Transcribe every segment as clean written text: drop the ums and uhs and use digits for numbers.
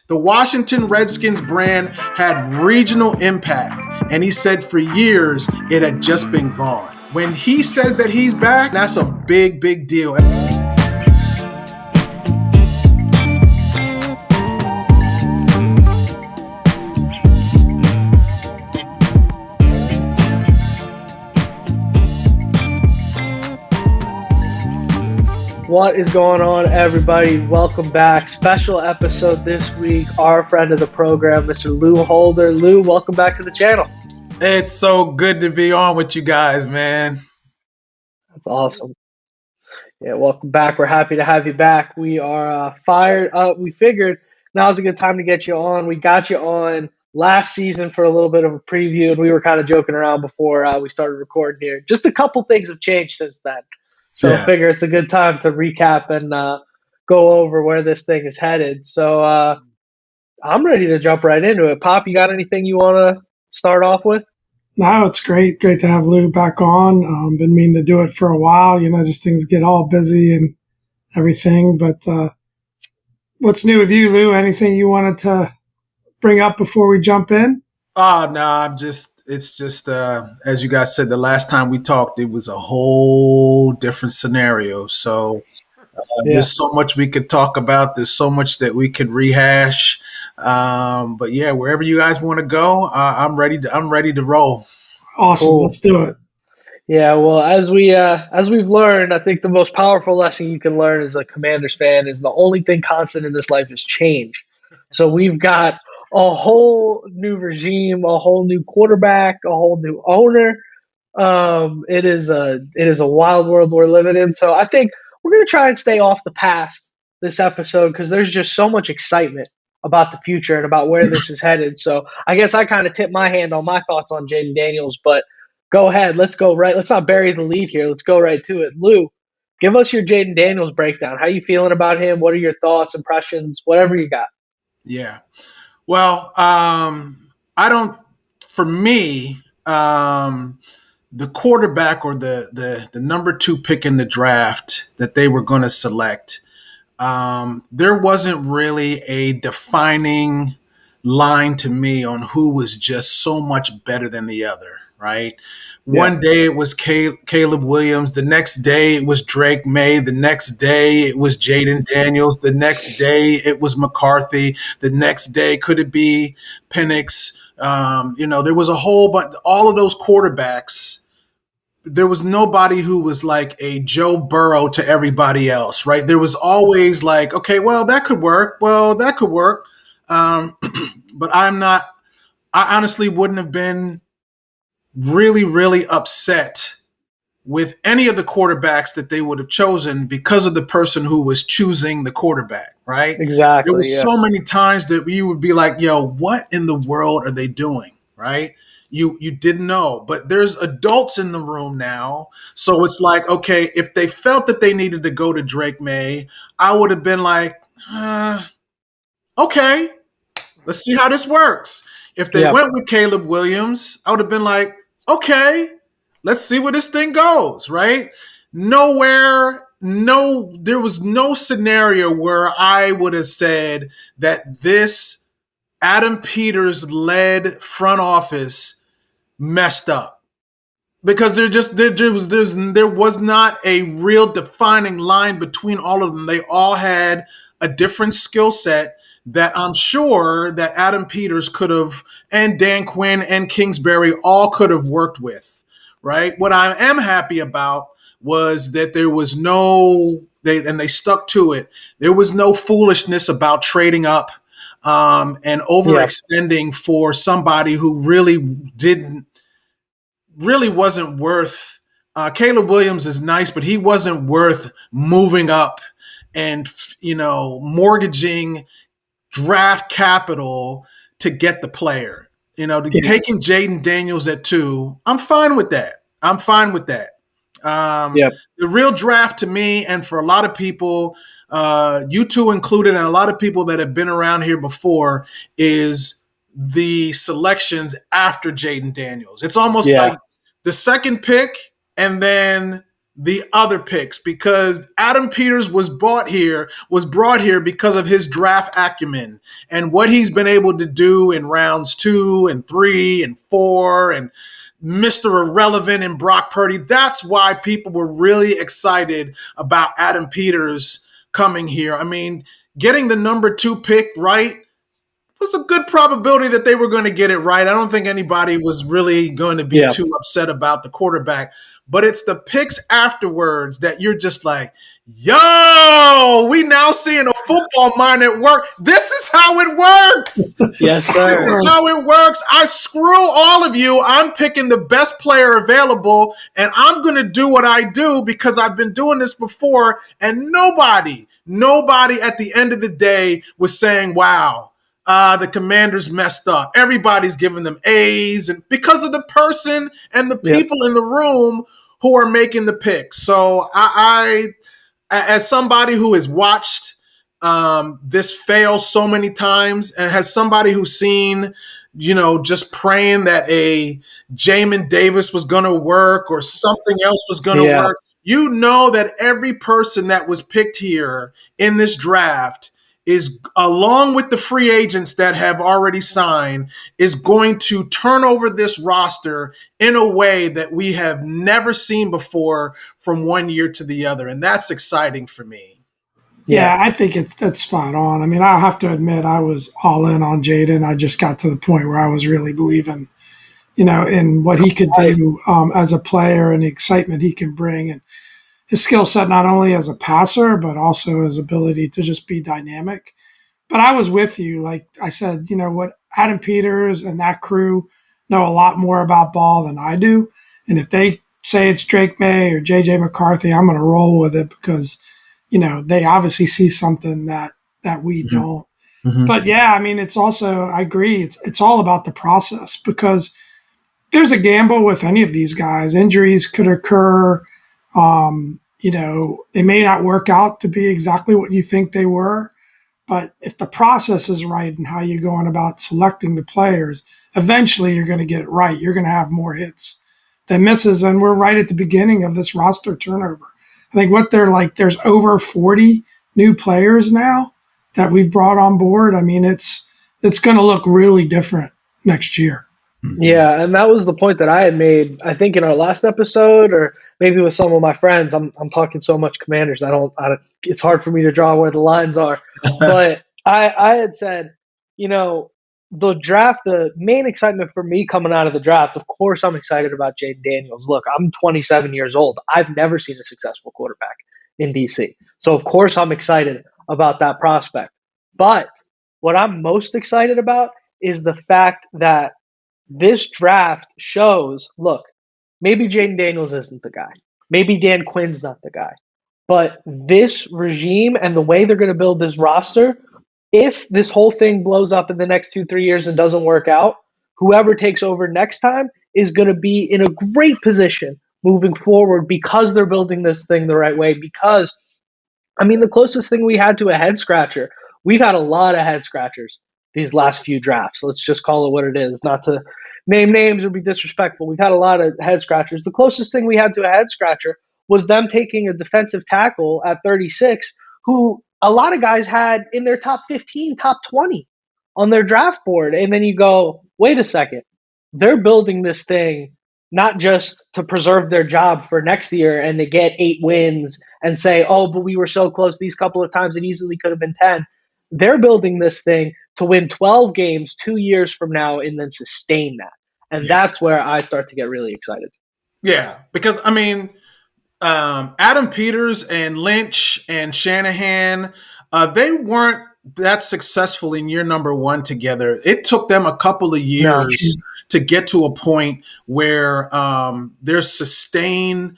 The Washington Redskins brand had regional impact, and he said for years it had just been gone. When he says that he's back, that's a big, big deal. What is going on, everybody? Welcome back. Special episode this week. Our friend of the program, Mr. Lou Holder. Lou, welcome back to the channel. It's so good to be on with you guys, man. That's awesome. Yeah, welcome back. We're happy to have you back. We are fired up. We figured now's a good time to get you on. We got you on last season for a little bit of a preview, and we were kind of joking around before we started recording here. Just a couple things have changed since then. So I figure it's a good time to recap and go over where this thing is headed. So I'm ready to jump right into it. Pop, you got anything you want to start off with? No, it's great. Great to have Lou back on. Been meaning to do it for a while. Just things get all busy and everything. But what's new with you, Lou? Anything you wanted to bring up before we jump in? Oh, no, it's just, as you guys said, the last time we talked, it was a whole different scenario. So there's so much we could talk about. There's so much that we could rehash. But yeah, wherever you guys want to go, I'm ready to roll. Awesome. Cool. Let's do it. Yeah. Well, as we've learned, I think the most powerful lesson you can learn as a Commanders fan is the only thing constant in this life is change. So we've got a whole new regime, a whole new quarterback, a whole new owner. It is a wild world we're living in. So I think we're going to try and stay off the past this episode because there's just so much excitement about the future and about where this is headed. So I guess I kind of tip my hand on my thoughts on Jayden Daniels, but go ahead. Let's go right. Let's not bury the lead here. Let's go right to it. Lou, give us your Jayden Daniels breakdown. How you feeling about him? What are your thoughts, impressions, whatever you got? Yeah. Well, for me, the quarterback or the number 2 pick in the draft that they were going to select, there wasn't really a defining line to me on who was just so much better than the other, right? Yeah. One day it was Caleb Williams. The next day it was Drake May. The next day it was Jayden Daniels. The next day it was McCarthy. The next day could it be Penix? There was a whole bunch. All of those quarterbacks, there was nobody who was like a Joe Burrow to everybody else, right? There was always like, okay, well, that could work. Well, that could work. But I honestly wouldn't have been really, really upset with any of the quarterbacks that they would have chosen because of the person who was choosing the quarterback, right? Exactly. There was so many times that you would be like, yo, what in the world are they doing, right? You didn't know, but there's adults in the room now. So it's like, okay, if they felt that they needed to go to Drake May, I would have been like, okay, let's see how this works. If they went with Caleb Williams, I would have been like, okay, let's see where this thing goes, right? There was no scenario where I would have said that this Adam Peters-led front office messed up, because there was not a real defining line between all of them. They all had a different skill set that I'm sure that Adam Peters could have, and Dan Quinn and Kingsbury all could have worked with, right? What I am happy about was that there was they stuck to it. There was no foolishness about trading up and overextending for somebody who really wasn't worth. Caleb Williams is nice, but he wasn't worth moving up and mortgaging draft capital to get the player. Taking Jayden Daniels at 2, I'm fine with that. The real draft to me, and for a lot of people, you two included, and a lot of people that have been around here before, is the selections after Jayden Daniels. It's almost like the second pick and then the other picks, because Adam Peters was brought here because of his draft acumen and what he's been able to do in rounds 2 and 3 and 4 and Mr. Irrelevant and Brock Purdy. That's why people were really excited about Adam Peters coming here. I mean, getting the number 2 pick right was a good probability that they were going to get it right. I don't think anybody was really going to be too upset about the quarterback. But it's the picks afterwards that you're just like, yo, we now seeing a football mind at work. This is how it works. Yes, sir. This is how it works. I screw all of you. I'm picking the best player available, and I'm going to do what I do because I've been doing this before. And nobody at the end of the day was saying, wow, the Commanders messed up. Everybody's giving them A's, and because of the person and the people in the room who are making the picks. So I as somebody who has watched this fail so many times, and has somebody who's seen, just praying that a Jamin Davis was going to work or something else was going to work, that every person that was picked here in this draft is, along with the free agents that have already signed, is going to turn over this roster in a way that we have never seen before from one year to the other. And that's exciting for me. Yeah, I think that's spot on. I mean, I have to admit I was all in on Jayden. I just got to the point where I was really believing, in what he could do as a player and the excitement he can bring, and his skill set, not only as a passer, but also his ability to just be dynamic. But I was with you. Like I said, what Adam Peters and that crew know a lot more about ball than I do. And if they say it's Drake May or JJ McCarthy, I'm going to roll with it because, they obviously see something that we don't. Mm-hmm. But yeah, I mean, it's also, I agree. It's all about the process, because there's a gamble with any of these guys. Injuries could occur. They may not work out to be exactly what you think they were, but if the process is right and how you're going about selecting the players, eventually you're going to get it right. You're going to have more hits than misses. And we're right at the beginning of this roster turnover. I think what they're like, there's over 40 new players now that we've brought on board. I mean, it's going to look really different next year. Yeah, and that was the point that I had made, I think, in our last episode, or maybe with some of my friends. I'm talking so much Commanders, I don't. It's hard for me to draw where the lines are. But I had said, the draft, the main excitement for me coming out of the draft, of course, I'm excited about Jayden Daniels. Look, I'm 27 years old. I've never seen a successful quarterback in DC. So, of course, I'm excited about that prospect. But what I'm most excited about is the fact that this draft shows, look, maybe Jayden Daniels isn't the guy. Maybe Dan Quinn's not the guy. But this regime and the way they're going to build this roster, if this whole thing blows up in the next 2-3 years and doesn't work out, whoever takes over next time is going to be in a great position moving forward, because they're building this thing the right way. Because, I mean, the closest thing we had to a head scratcher, we've had a lot of head scratchers these last few drafts. Let's just call it what it is, not to name names or be disrespectful. We've had a lot of head scratchers. The closest thing we had to a head scratcher was them taking a defensive tackle at 36, who a lot of guys had in their top 15, top 20 on their draft board. And then you go, wait a second, they're building this thing not just to preserve their job for next year and to get 8 wins and say, oh, but we were so close these couple of times, it easily could have been 10. They're building this thing to win 12 games 2 years from now and then sustain that. And that's where I start to get really excited. Yeah, because, I mean, Adam Peters and Lynch and Shanahan, they weren't that successful in year number 1 together. It took them a couple of years to get to a point where there's sustained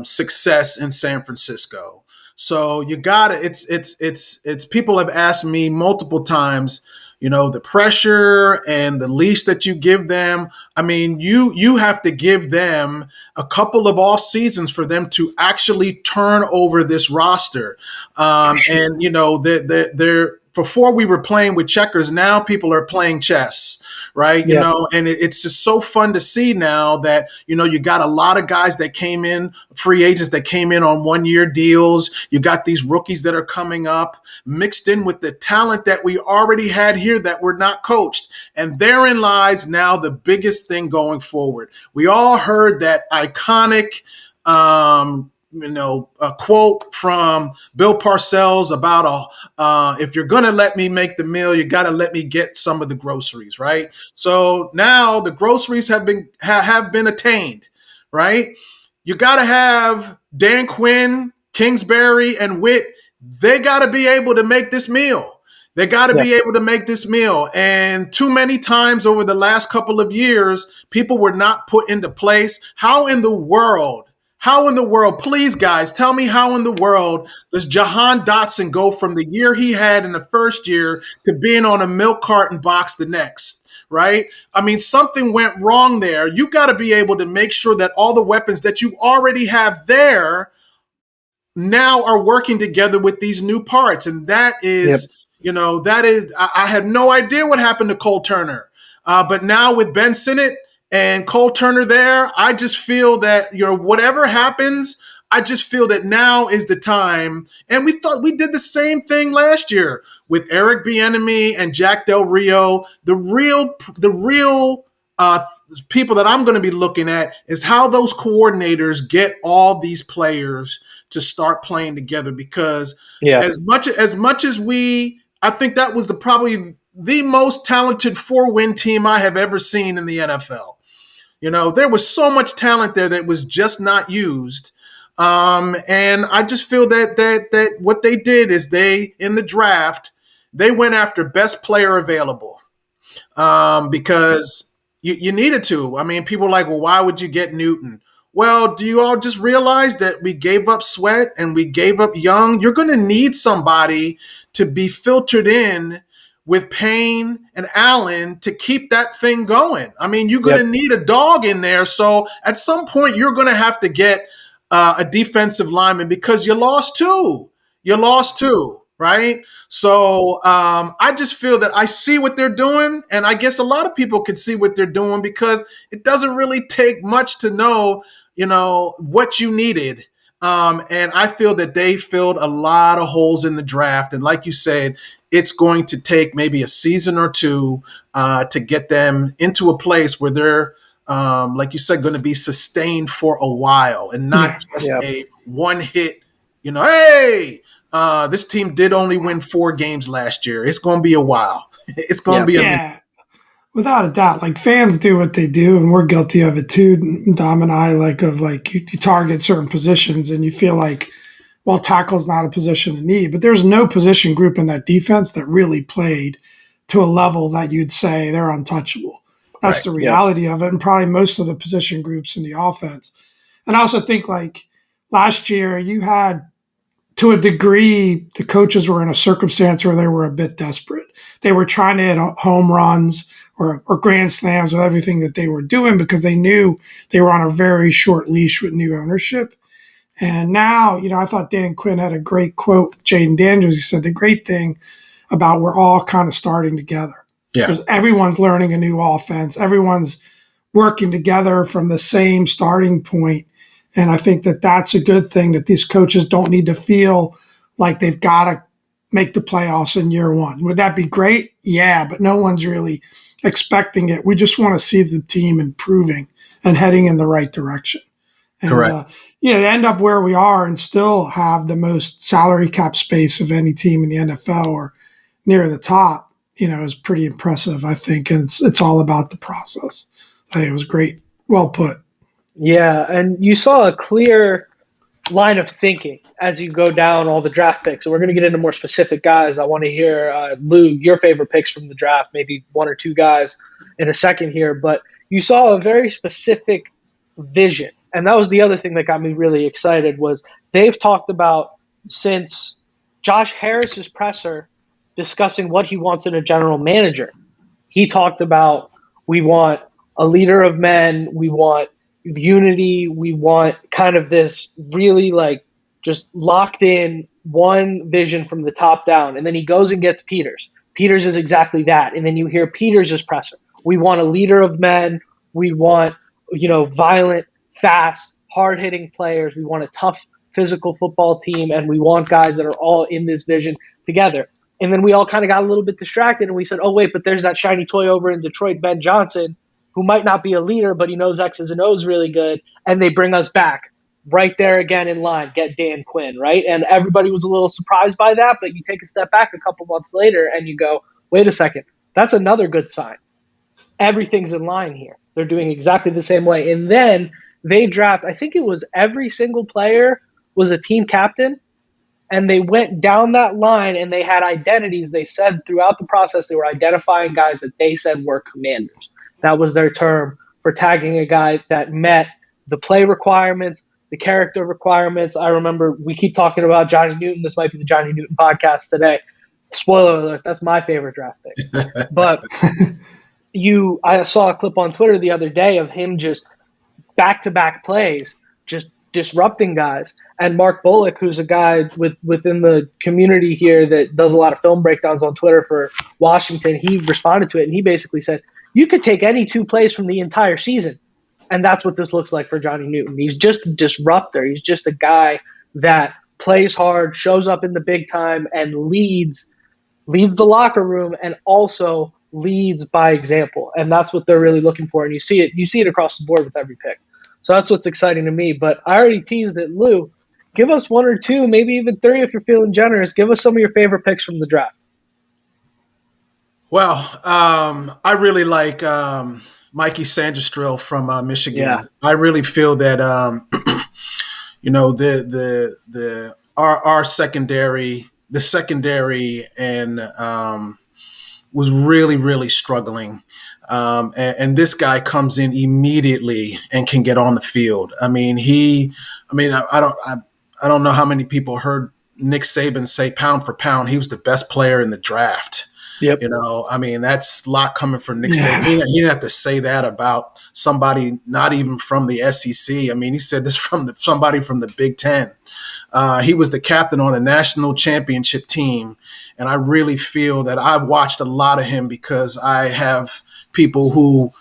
success in San Francisco. So you gotta, it's people have asked me multiple times, the pressure and the leash that you give them. I mean, you have to give them a couple of off seasons for them to actually turn over this roster. And they're before we were playing with checkers. Now people are playing chess, right? Yep. And it's just so fun to see now that, you got a lot of guys that came in, free agents that came in on 1-year deals. You got these rookies that are coming up mixed in with the talent that we already had here that were not coached. And therein lies now the biggest thing going forward. We all heard that iconic, a quote from Bill Parcells about if you're going to let me make the meal, you got to let me get some of the groceries, right? So now the groceries have been attained, right? You got to have Dan Quinn, Kingsbury, and Witt. They got to be able to make this meal. They got to be able to make this meal. And too many times over the last couple of years, people were not put into place. How in the world, please guys, tell me how in the world does Jahan Dotson go from the year he had in the first year to being on a milk carton box the next, right? I mean, something went wrong there. You got to be able to make sure that all the weapons that you already have there now are working together with these new parts. And that is, I had no idea what happened to Cole Turner. But now with Ben Sinnott and Cole Turner there, I just feel that, whatever happens, I just feel that now is the time. And we thought we did the same thing last year with Eric Bieniemy and Jack Del Rio. The real people that I'm going to be looking at is how those coordinators get all these players to start playing together. Because as much as I think that was probably the most talented 4-win team I have ever seen in the NFL. There was so much talent there that was just not used. And I just feel that what they did is in the draft, they went after best player available, because you needed to. I mean, people are like, well, why would you get Newton? Well, do you all just realize that we gave up Sweat and we gave up Young? You're going to need somebody to be filtered in with Payne and Allen to keep that thing going. I mean, you're going to need a dog in there. So at some point, you're going to have to get a defensive lineman because you lost two. Right? So I just feel that I see what they're doing, and I guess a lot of people could see what they're doing because it doesn't really take much to know, what you needed. And I feel that they filled a lot of holes in the draft. And like you said, it's going to take maybe a season or two to get them into a place where they're, like you said, going to be sustained for a while and not just a one hit, hey, this team did only win 4 games last year. It's going to be a while. It's going to be a minute. Without a doubt. Like, fans do what they do, and we're guilty of it too. Dom and I, you target certain positions, and you feel like, well, tackle's not a position of need, but there's no position group in that defense that really played to a level that you'd say they're untouchable. That's the reality of it, and probably most of the position groups in the offense. And I also think, like, last year you had, to a degree, the coaches were in a circumstance where they were a bit desperate. They were trying to hit home runs or grand slams with everything that they were doing because they knew they were on a very short leash with new ownership. And now, I thought Dan Quinn had a great quote, Jayden Daniels. He said the great thing about we're all kind of starting together. Because everyone's learning a new offense. Everyone's working together from the same starting point. And I think that that's a good thing, that these coaches don't need to feel like they've got to make the playoffs in year one. Would that be great? Yeah, but no one's really expecting it. We just want to see the team improving and heading in the right direction. And, correct. To end up where we are and still have the most salary cap space of any team in the NFL or near the top, is pretty impressive, I think. And it's all about the process. I think it was great. Well put. Yeah, and you saw a clear line of thinking as you go down all the draft picks. So we're going to get into more specific guys. I want to hear, Lou, your favorite picks from the draft, maybe 1 or 2 guys in a second here. But you saw a very specific vision. And that was the other thing that got me really excited was they've talked about, since Josh Harris's presser discussing what he wants in a general manager, he talked about, we want a leader of men, we want unity, we want kind of this really just locked in one vision from the top down. And then he goes and gets Peters. Peters is exactly that. And then you hear Peters' presser. We want a leader of men. We want, violent, fast, hard hitting players. We want a tough physical football team. And we want guys that are all in this vision together. And then we all kind of got a little bit distracted and we said, oh, wait, but there's that shiny toy over in Detroit, Ben Johnson, who might not be a leader, but he knows X's and O's really good. And they bring us back right there again in line, get Dan Quinn, right? And everybody was a little surprised by that, but you take a step back a couple months later and you go, wait a second, that's another good sign. Everything's in line here. They're doing exactly the same way. And then they draft, I think it was every single player was a team captain. And they went down that line and they had identities. They said throughout the process, they were identifying guys that they said were commanders. That was their term for tagging a guy that met the play requirements, the character requirements. I remember we keep talking about Johnny Newton. This might be the Johnny Newton podcast today. Spoiler alert, that's my favorite draft pick. But I saw a clip on Twitter the other day of him just back-to-back plays, just disrupting guys. And Mark Bullock, who's a guy within the community here that does a lot of film breakdowns on Twitter for Washington, he responded to it and he basically said, you could take any two plays from the entire season, and that's what this looks like for Johnny Newton. He's just a disruptor. He's just a guy that plays hard, shows up in the big time, and leads the locker room and also leads by example. And that's what they're really looking for. And you see it across the board with every pick. So that's what's exciting to me. But I already teased it. Lou, give us one or two, maybe even three if you're feeling generous. Give us some of your favorite picks from the draft. Well, I really like Mikey Sanderstrill from Michigan. Yeah. I really feel that our secondary, and was really, really struggling. And this guy comes in immediately and can get on the field. I don't know how many people heard Nick Saban say pound for pound, he was the best player in the draft. Yep. That's a lot coming from Nick Saban. He didn't have to say that about somebody not even from the SEC. He said this from somebody from the Big Ten. He was the captain on a national championship team. And I really feel that I've watched a lot of him because I have people who,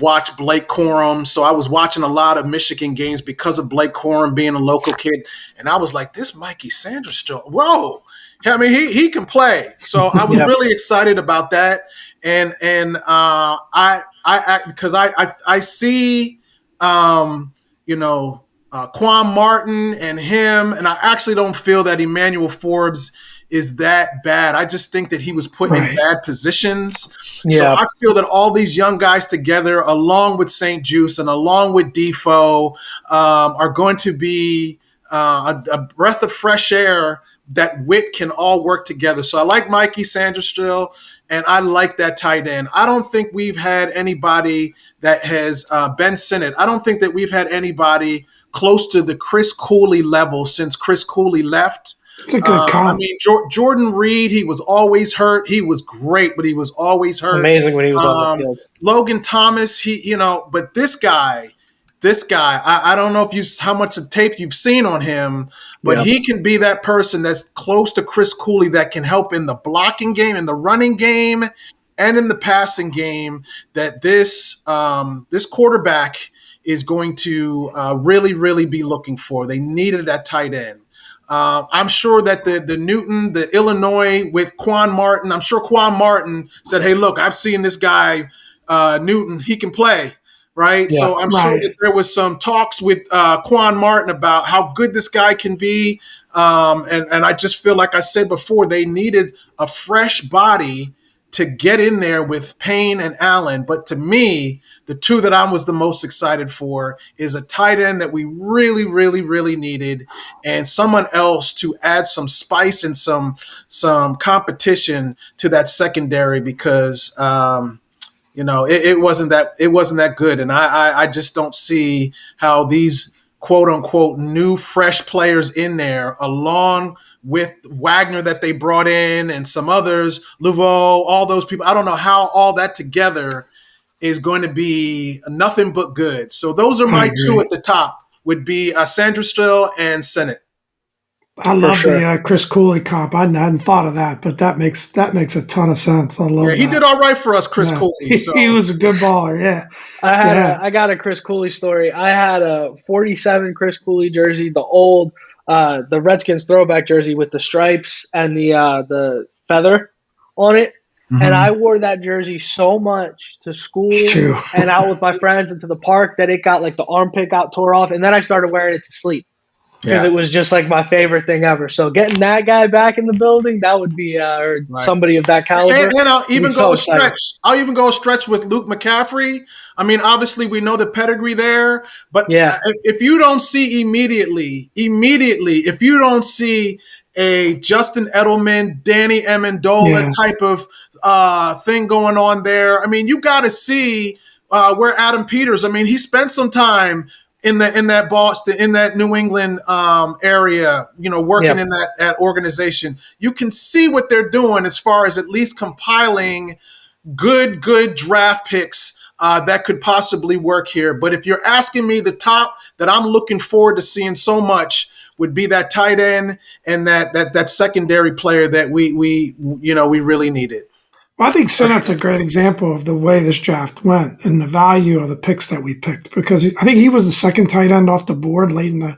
watch Blake Corum. So I was watching a lot of Michigan games because of Blake Corum being a local kid. And I was like, this Mikey Sanderstrill, whoa. He can play. So I was really excited about that. And I because I see, Quan Martin and him, and I actually don't feel that Emmanuel Forbes is that bad. I just think that he was put in bad positions. Yeah. So I feel that all these young guys together, along with St. Juice and along with Defoe, are going to be a breath of fresh air that Witt can all work together. So I like Mikey Sanderstrill, and I like that tight end. I don't think we've had anybody that has Ben Sinnott. I don't think that we've had anybody close to the Chris Cooley level since Chris Cooley left. It's a good comp. Jordan Reed, he was always hurt. He was great, but he was always hurt. Amazing when he was on the field. Logan Thomas, but this guy, I don't know how much of tape you've seen on him, but he can be that person that's close to Chris Cooley that can help in the blocking game, in the running game, and in the passing game. That this quarterback is going to really, really be looking for. They needed that tight end. I'm sure that the Newton, the Illinois with Quan Martin, I'm sure Quan Martin said, hey, look, I've seen this guy, Newton, he can play. Right. Yeah, so I'm sure that there was some talks with Quan Martin about how good this guy can be. And I just feel like I said before, they needed a fresh body to get in there with Payne and Allen. But to me, the two that I was the most excited for is a tight end that we really, really, really needed, and someone else to add some spice and some competition to that secondary because it wasn't that good. And I just don't see how these quote unquote new fresh players in there, along with Wagner that they brought in and some others, Laveau, all those people, I don't know how all that together is going to be nothing but good. So those are my two at the top. would be Sandra Still and Sennett. I For love sure. the Chris Cooley comp. I hadn't thought of that, but that makes a ton of sense. I Yeah, love he that. did all right for us, Chris Yeah. Cooley. He So was a good baller. Yeah. Yeah. I got a Chris Cooley story. I had a 47 Chris Cooley jersey, the old the Redskins throwback jersey with the stripes and the feather on it. And I wore that jersey so much to It's school true. and out with my friends and to the park that it got like the armpit got tore off, and then I started wearing it to sleep because yeah, it was just like my favorite thing ever. So getting that guy back in the building, that would be or right. somebody of that caliber And I'll would be even go so a exciting. stretch. I'll even go a stretch with Luke McCaffrey. I mean, obviously we know the pedigree there, but Yeah, if you don't see immediately, if you don't see a Justin Edelman, Danny Amendola Yeah. type of thing going on there, I mean, you got to see where Adam Peters. I mean, he spent some time in that Boston, in that New England area, working yeah, in that organization. You can see what they're doing as far as at least compiling good draft picks that could possibly work here. But if you're asking me, the top that I'm looking forward to seeing so much would be that tight end and that secondary player that we really needed. Well, I think for Sennett's sure. a great example of the way this draft went and the value of the picks that we picked, because I think he was the second tight end off the board late in the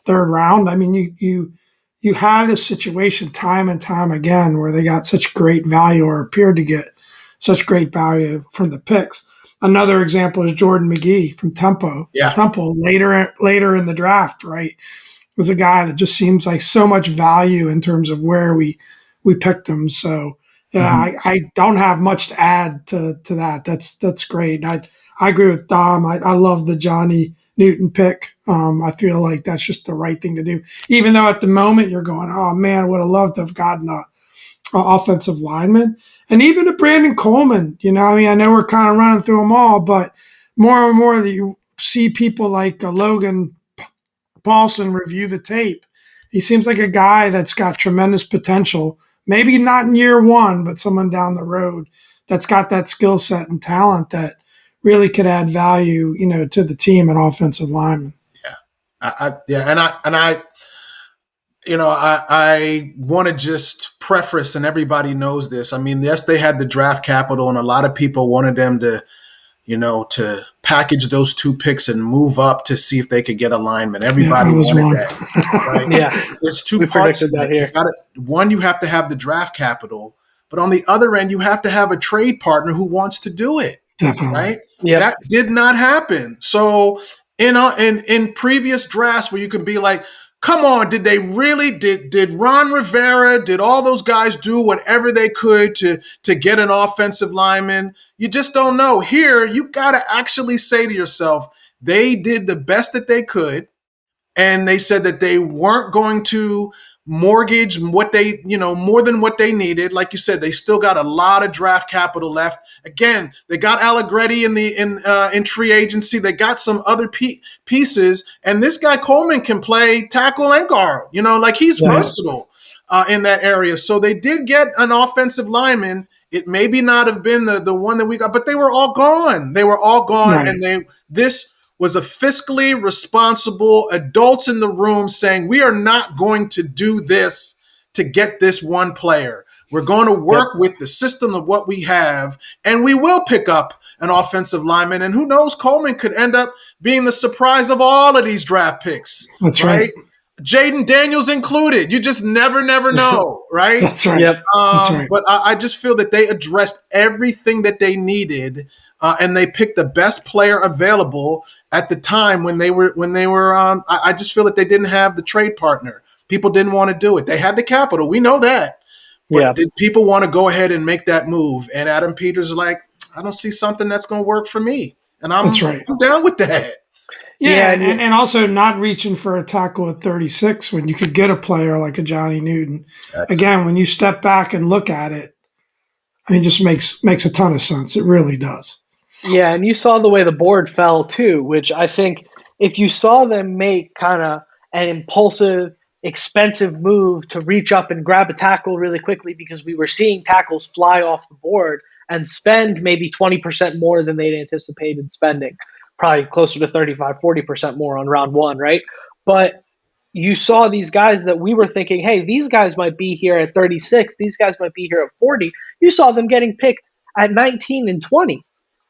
third round. I mean, you had this situation time and time again where they got such great value, or appeared to get such great value from the picks. Another example is Jordan McGee from Yeah. Temple later in the draft, right? Was a guy that just seems like so much value in terms of where we picked him. So yeah, I don't have much to add to that. That's great. I agree with Dom. I love the Johnny Newton pick. I feel like that's just the right thing to do. Even though at the moment you're going, oh man, would have loved to have gotten a offensive lineman, and even a Brandon Coleman. I mean, I know we're kind of running through them all, but more and more that you see people like Logan Paulson review the tape. He seems like a guy that's got tremendous potential. Maybe not in year one, but someone down the road that's got that skill set and talent that really could add value, to the team at offensive lineman. Yeah, I want to just preface, and everybody knows this. I mean, yes, they had the draft capital, and a lot of people wanted them to package those two picks and move up to see if they could get a lineman. Everybody I was wanted one. that, right? Yeah, There's two we parts to predicted that that. here. One, you have to have the draft capital, but on the other end, you have to have a trade partner who wants to do it, Definitely. right? Yep. That did not happen. So in previous drafts where you can be like, come on, did they really did Ron Rivera, did all those guys do whatever they could to get an offensive lineman? You just don't know. Here, you got to actually say to yourself, they did the best that they could, and they said that they weren't going to mortgage what they, more than what they needed. Like you said, they still got a lot of draft capital left. Again, they got Allegretti in free agency. They got some other pieces, and this guy Coleman can play tackle and guard. Like he's Yeah. versatile in that area. So they did get an offensive lineman. It maybe not have been the one that we got, but they were all gone. Right. And this was a fiscally responsible adults in the room saying, we are not going to do this to get this one player. We're going to work with the system of what we have, and we will pick up an offensive lineman. And who knows, Coleman could end up being the surprise of all of these draft picks. That's right. Jayden Daniels included. You just never know, right? That's right. Yep. That's right. But I just feel that they addressed everything that they needed, and they picked the best player available at the time when they were. I just feel that they didn't have the trade partner. People didn't want to do it. They had the capital. We know that. But did people want to go ahead and make that move? And Adam Peters is like, I don't see something that's going to work for me. And I'm down with that. Yeah, and also not reaching for a tackle at 36 when you could get a player like a Johnny Newton. Again, when you step back and look at it, I mean, it just makes a ton of sense. It really does. Yeah, and you saw the way the board fell too, which I think if you saw them make kind of an impulsive, expensive move to reach up and grab a tackle really quickly, because we were seeing tackles fly off the board and spend maybe 20% more than they'd anticipated spending. probably closer to 35-40% more on round one, right? But you saw these guys that we were thinking, hey, these guys might be here at 36, these guys might be here at 40. You saw them getting picked at 19 and 20.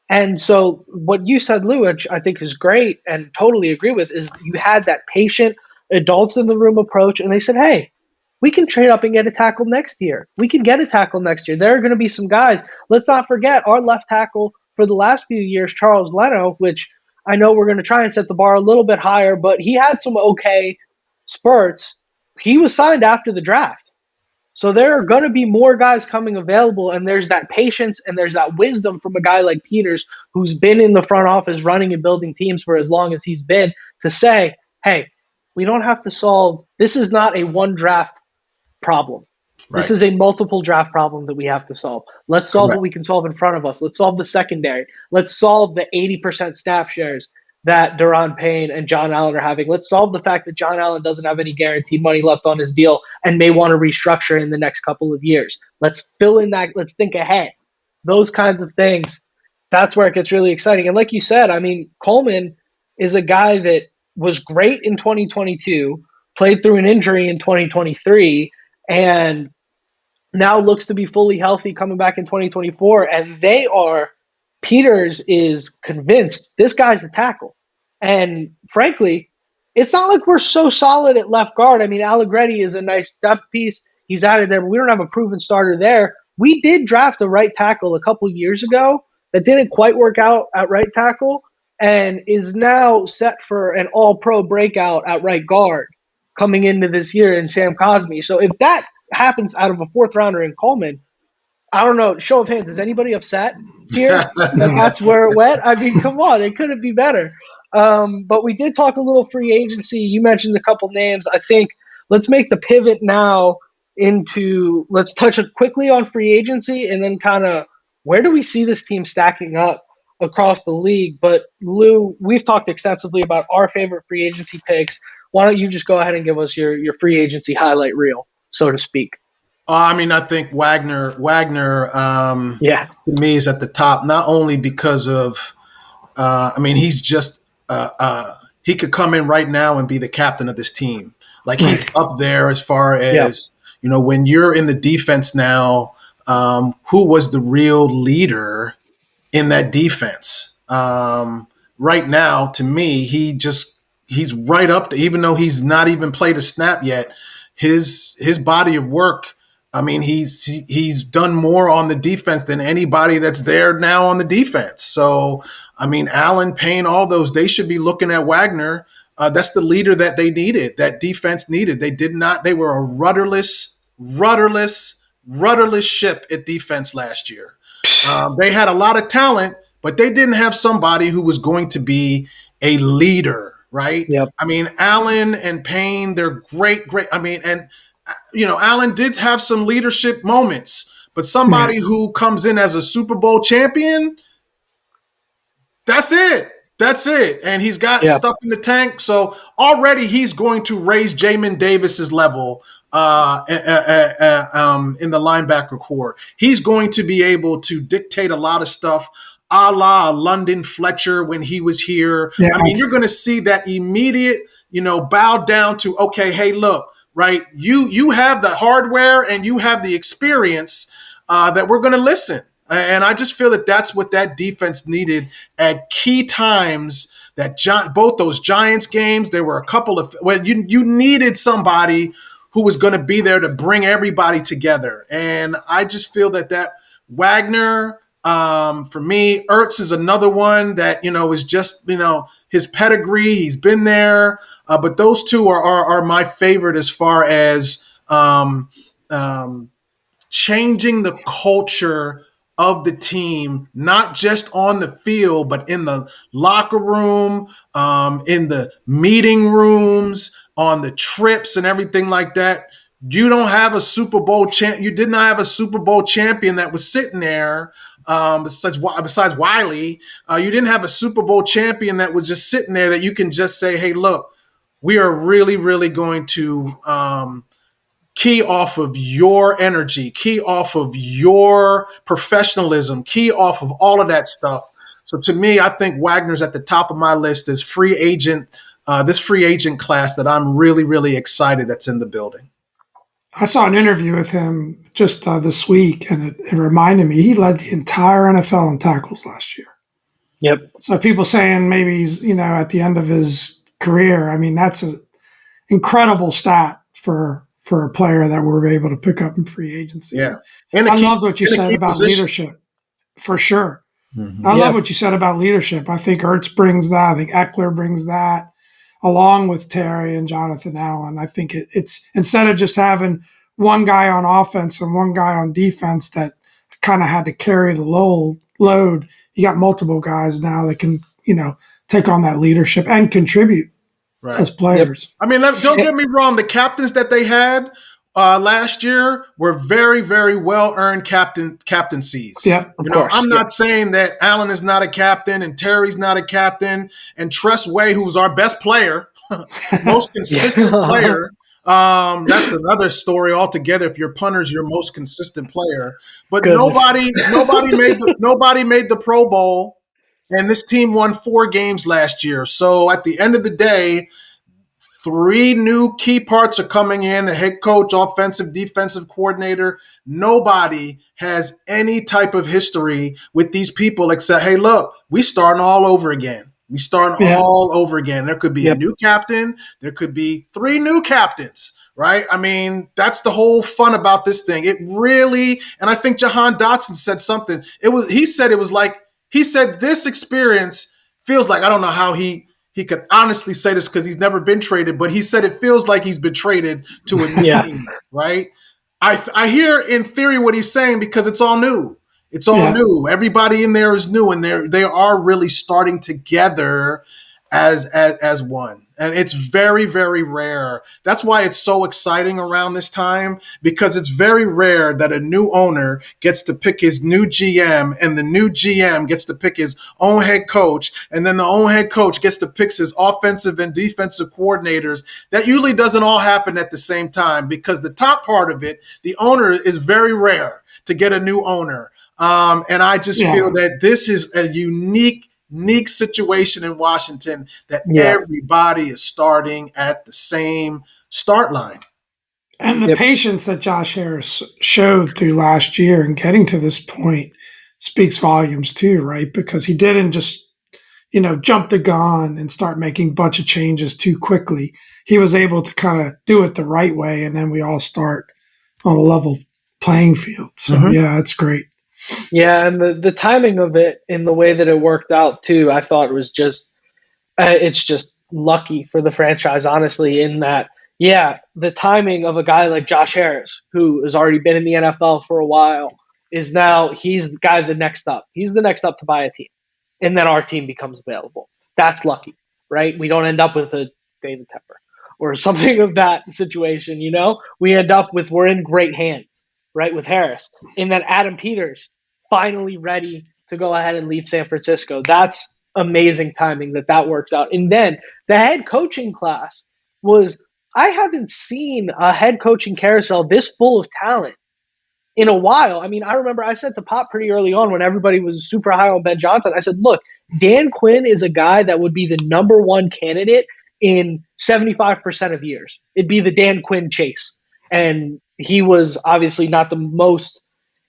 And so what you said, Lou, which I think is great and totally agree with, is you had that patient adults in the room approach, and they said, hey, we can trade up and get a tackle next year. We can get a tackle next year. There are going to be some guys. Let's not forget our left tackle for the last few years, Charles Leno, which I know we're going to try and set the bar a little bit higher, but he had some okay spurts. He was signed after the draft. So there are going to be more guys coming available, and there's that patience and there's that wisdom from a guy like Peters, who's been in the front office running and building teams for as long as he's been, to say, hey, we don't have to solve – this is not a one draft problem. Right. This is a multiple draft problem that we have to solve. Let's solve what we can solve in front of us. Let's solve the secondary. Let's solve the 80% snap shares that Daron Payne and John Allen are having. Let's solve the fact that John Allen doesn't have any guaranteed money left on his deal and may want to restructure in the next couple of years. Let's fill in that. Let's think ahead. Those kinds of things. That's where it gets really exciting. And like you said, I mean, Coleman is a guy that was great in 2022, played through an injury in 2023, and now looks to be fully healthy coming back in 2024. And Peters is convinced this guy's a tackle. And frankly, it's not like we're so solid at left guard. I mean, Allegretti is a nice depth piece. He's added there, but we don't have a proven starter there. We did draft a right tackle a couple years ago that didn't quite work out at right tackle and is now set for an all-pro breakout at right guard coming into this year in Sam Cosmi. So if that happens out of a fourth rounder in Coleman, I don't know, show of hands, is anybody upset here that that's where it went? I mean, come on, it couldn't be better. But we did talk a little free agency. You mentioned a couple names. I think let's make the pivot now into, let's touch quickly on free agency and then kind of where do we see this team stacking up across the league. But Lou, we've talked extensively about our favorite free agency picks. Why don't you just go ahead and give us your free agency highlight reel, so to speak? I mean, I think Wagner, to me is at the top, not only because of, I mean, he's just, he could come in right now and be the captain of this team. Like he's up there as far as, you know, when you're in the defense now, who was the real leader in that defense? Right now, to me, he's right up there, even though he's not even played a snap yet. His body of work, I mean, he's done more on the defense than anybody that's there now on the defense. So, I mean, Allen, Payne, all those, they should be looking at Wagner. That's the leader that they needed, that defense needed. They were a rudderless ship at defense last year. They had a lot of talent, but they didn't have somebody who was going to be a leader, right? Yep. I mean, Allen and Payne, they're great. I mean, and you know, Allen did have some leadership moments, but somebody who comes in as a Super Bowl champion, that's it. And he's got stuff in the tank. So already he's going to raise Jamin Davis's level in the linebacker core. He's going to be able to dictate a lot of stuff, a la London Fletcher when he was here. Yeah, I mean, you're going to see that immediate, you know, bow down to, okay, hey, look, right? You have the hardware and you have the experience that we're going to listen. And I just feel that that's what that defense needed at key times. That both those Giants games, there were a couple of well, you needed somebody who was going to be there to bring everybody together. And I just feel that Wagner, for me, Ertz is another one that, you know, is just, you know, his pedigree. He's been there. But those two are my favorite as far as changing the culture of the team, not just on the field, but in the locker room, in the meeting rooms, on the trips and everything like that. You don't have a Super Bowl you did not have a Super Bowl champion that was sitting there. Besides Wiley, you didn't have a Super Bowl champion that was just sitting there that you can just say, hey, look, we are really, really going to key off of your energy, key off of your professionalism, key off of all of that stuff. So to me, I think Wagner's at the top of my list as free agent, this free agent class that I'm really, really excited that's in the building. I saw an interview with him just this week, and it reminded me he led the entire NFL in tackles last year. Yep. So people saying maybe he's, at the end of his career. I mean, that's an incredible stat for a player that we were able to pick up in free agency. Yeah. I loved what you said about leadership, for sure. Mm-hmm. I love what you said about leadership. I think Ertz brings that. I think Eckler brings that, along with Terry and Jonathan Allen. I think it's instead of just having one guy on offense and one guy on defense that kind of had to carry the load, you got multiple guys now that can, take on that leadership and contribute as players. Yep. I mean, don't get me wrong. The captains that they had last year were very, very well-earned captaincies. Yeah, I'm not saying that Allen is not a captain and Terry's not a captain and Tress Way, who's our best player, most consistent player. That's another story altogether. If your punter's your most consistent player, but nobody made the Pro Bowl, and this team won 4 games last year. So at the end of the day, 3 new key parts are coming in: a head coach, offensive, defensive coordinator. Nobody has any type of history with these people except, hey, look, we starting all over again. We starting all over again. There could be a new captain. There could be 3 new captains, right? I mean, that's the whole fun about this thing. It really, and I think Jahan Dotson said something. He said this experience feels like, I don't know how he could honestly say this because he's never been traded, but he said it feels like he's been traded to a new team, right? I hear in theory what he's saying because it's all new. It's all new. Everybody in there is new, and they are really starting together as one. And it's very, very rare. That's why it's so exciting around this time, because it's very rare that a new owner gets to pick his new GM and the new GM gets to pick his own head coach, and then the own head coach gets to pick his offensive and defensive coordinators. That usually doesn't all happen at the same time, because the top part of it, the owner, is very rare to get a new owner. And I just feel that this is a unique situation in Washington, that everybody is starting at the same start line. And the patience that Josh Harris showed through last year and getting to this point speaks volumes too, right? Because he didn't just, jump the gun and start making a bunch of changes too quickly. He was able to kind of do it the right way, and then we all start on a level playing field. So, it's great. Yeah, and the timing of it in the way that it worked out too, I thought was just it's just lucky for the franchise, honestly, in that, the timing of a guy like Josh Harris, who has already been in the NFL for a while, is now he's the guy the next up. He's the next up to buy a team, and then our team becomes available. That's lucky, right? We don't end up with a David Tepper or something of that situation, We end up with, we're in great hands, right, with Harris. And then Adam Peters finally ready to go ahead and leave San Francisco. That's amazing timing that works out. And then the head coaching class I haven't seen a head coaching carousel this full of talent in a while. I mean, I remember I said to Pop pretty early on when everybody was super high on Ben Johnson, I said, look, Dan Quinn is a guy that would be the number 1 candidate in 75% of years. It'd be the Dan Quinn chase. And he was obviously not the most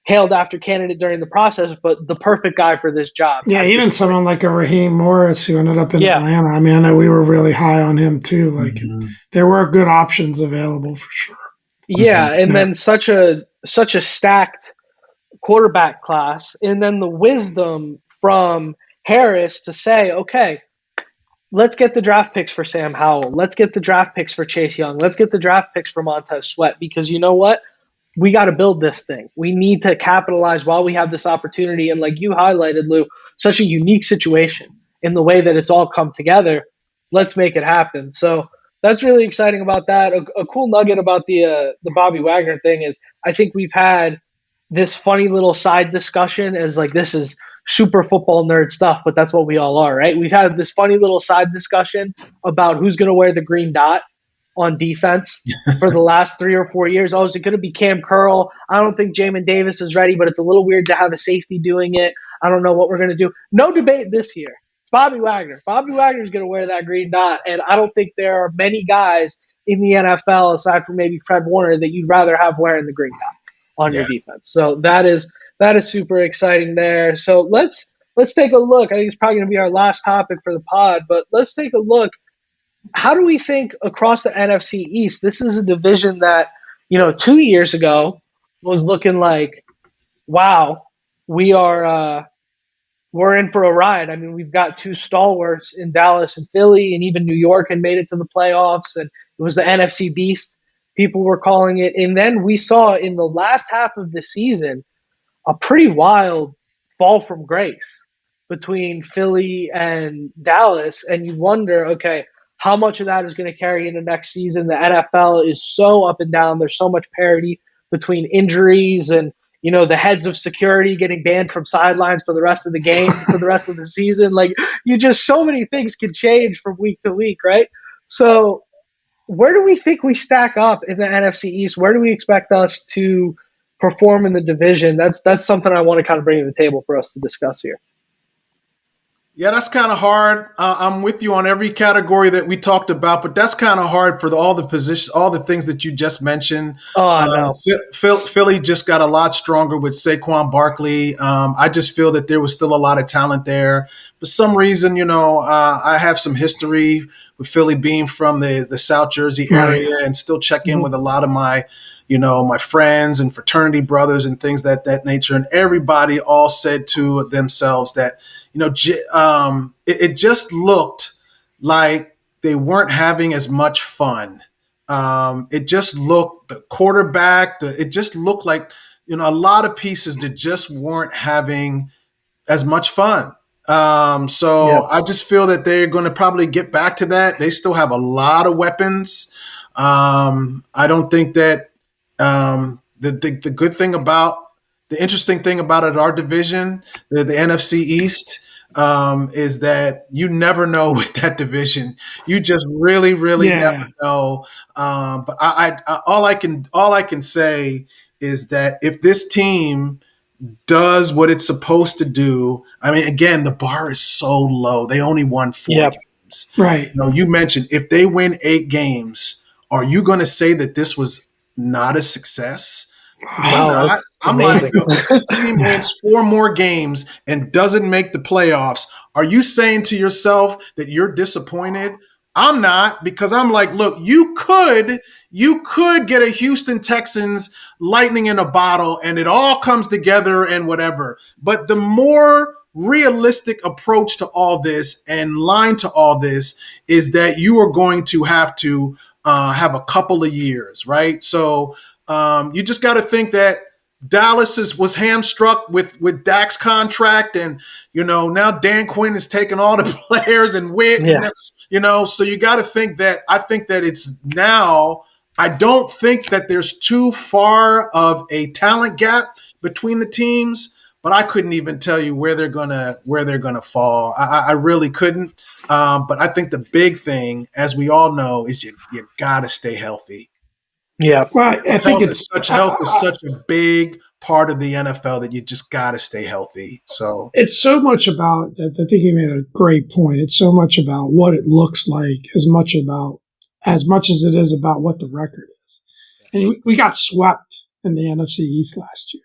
hailed after candidate during the process, but the perfect guy for this job. Yeah, even someone like a Raheem Morris who ended up in Atlanta. I mean, I know we were really high on him too. Like there were good options available for sure. Yeah, and then such a stacked quarterback class, and then the wisdom from Harris to say, okay, let's get the draft picks for Sam Howell. Let's get the draft picks for Chase Young. Let's get the draft picks for Montez Sweat, because you know what? We got to build this thing. We need to capitalize while we have this opportunity. And like you highlighted, Lou, such a unique situation in the way that it's all come together. Let's make it happen. So that's really exciting about that. A cool nugget about the Bobby Wagner thing is I think we've had this funny little side discussion as like, this is super football nerd stuff, but that's what we all are, right? We've had this funny little side discussion about who's going to wear the green dot on defense for the last 3 or 4 years. Oh, is it going to be Cam Curl? I don't think Jamin Davis is ready, but it's a little weird to have a safety doing it. I don't know what we're going to do. No debate this year. It's Bobby Wagner. Bobby Wagner is going to wear that green dot, and I don't think there are many guys in the NFL, aside from maybe Fred Warner, that you'd rather have wearing the green dot on your defense. So that is super exciting there. So let's take a look. I think it's probably going to be our last topic for the pod, but let's take a look. How do we think across the NFC East? This is a division that, 2 years ago was looking like, wow, we're in for a ride. I mean, we've got two stalwarts in Dallas and Philly, and even New York had made it to the playoffs, and it was the NFC Beast, people were calling it. And then we saw in the last half of the season a pretty wild fall from grace between Philly and Dallas, and you wonder, okay, how much of that is going to carry into next season? The NFL is so up and down. There's so much parity between injuries and, the heads of security getting banned from sidelines for the rest of the game, for the rest of the season. Like, so many things can change from week to week, right? So where do we think we stack up in the NFC East? Where do we expect us to perform in the division? That's something I want to kind of bring to the table for us to discuss here. Yeah, that's kind of hard. I'm with you on every category that we talked about, but that's kind of hard for all the positions, all the things that you just mentioned. Oh, I know. Philly just got a lot stronger with Saquon Barkley. I just feel that there was still a lot of talent there. For some reason, I have some history with Philly, being from the South Jersey area, and still check in with a lot of my my friends and fraternity brothers and things that nature. And everybody all said to themselves that, it just looked like they weren't having as much fun. It just looked, the quarterback, it just looked like, a lot of pieces that just weren't having as much fun. I just feel that they're going to probably get back to that. They still have a lot of weapons. I don't think that the good thing about, the interesting thing about it, our division, the NFC East, is that you never know with that division. You just really, really never know. But all I can say is that if this team does what it's supposed to do, I mean, again, the bar is so low. They only won 4 games. Right. You mentioned if they win 8 games, are you going to say that this was not a success? I'm like, if this team wins 4 more games and doesn't make the playoffs, are you saying to yourself that you're disappointed? I'm not, because I'm like, look, you could get a Houston Texans lightning in a bottle and it all comes together and whatever. But the more realistic approach to all this and line to all this is that you are going to have have a couple of years, right? So you just got to think that Dallas was hamstruck with Dak's contract, and now Dan Quinn is taking all the players and Witt, so you got to think that. I think that it's now. I don't think that there's too far of a talent gap between the teams, but I couldn't even tell you where they're gonna fall. I really couldn't. But I think the big thing, as we all know, is you got to stay healthy. Yeah, well, I think health is such a big part of the NFL that you just got to stay healthy. So it's so much about. I think you made a great point. It's so much about what it looks like, as much as it is about what the record is. And we got swept in the NFC East last year,